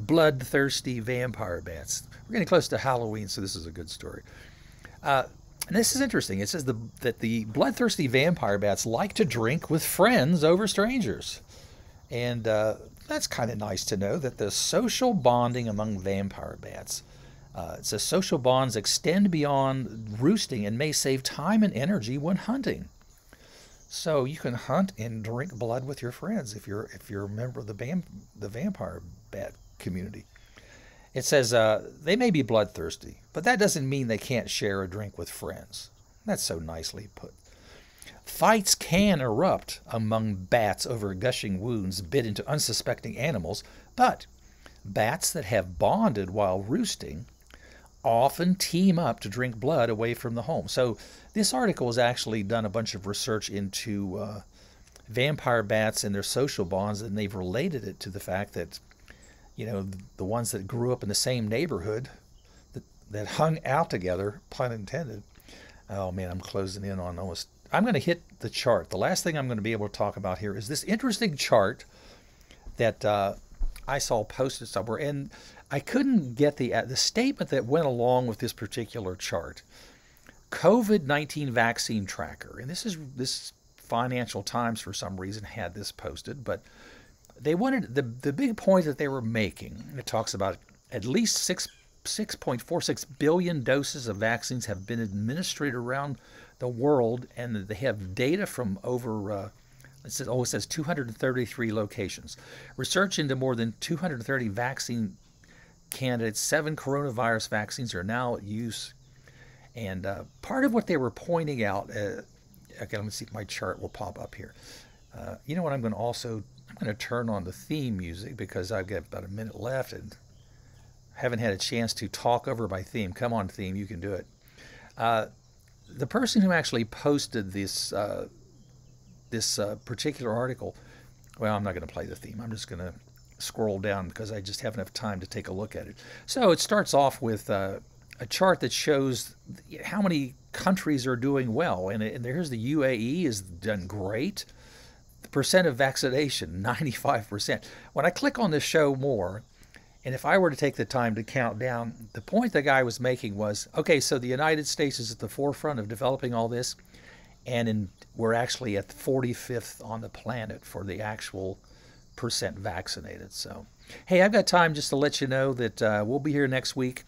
bloodthirsty vampire bats. We're getting close to Halloween, so this is a good story. And this is interesting. It says that the bloodthirsty vampire bats like to drink with friends over strangers. And that's kind of nice to know that the social bonding among vampire bats, it says social bonds extend beyond roosting and may save time and energy when hunting. So you can hunt and drink blood with your friends if you're a member of the vampire bat community. It says they may be bloodthirsty, but that doesn't mean they can't share a drink with friends. That's so nicely put. Fights can erupt among bats over gushing wounds bit into unsuspecting animals, but bats that have bonded while roosting often team up to drink blood away from the home. So this article has actually done a bunch of research into vampire bats and their social bonds, and they've related it to the fact that, you know, the ones that grew up in the same neighborhood that hung out together, pun intended. Oh man, I'm closing in on almost. I'm going to hit the chart. The last thing I'm going to be able to talk about here is this interesting chart that I saw posted somewhere, and I couldn't get the statement that went along with this particular chart. COVID-19 vaccine tracker, and this Financial Times for some reason had this posted, but they wanted the big point that they were making. It talks about at least 6.46 billion doses of vaccines have been administered around the world, and they have data from over it says 233 locations. Research into more than 230 vaccine candidates. 7 coronavirus vaccines are now at use. And part of what they were pointing out, okay, let me see if my chart will pop up here. You know what, I'm going to turn on the theme music because I've got about a minute left and haven't had a chance to talk over my theme. Come on, theme, you can do it. The person who actually posted this particular article, well, I'm not going to play the theme. I'm just going to scroll down because I just haven't enough time to take a look at it. So it starts off with a chart that shows how many countries are doing well. And here's the UAE has done great. The percent of vaccination, 95%. When I click on this show more, and if I were to take the time to count down, the point the guy was making was, okay, so the United States is at the forefront of developing all this, and we're actually at 45th on the planet for the actual percent vaccinated. So, hey, I've got time just to let you know that we'll be here next week.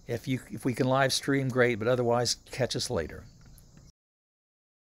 If we can live stream, great, but otherwise, catch us later.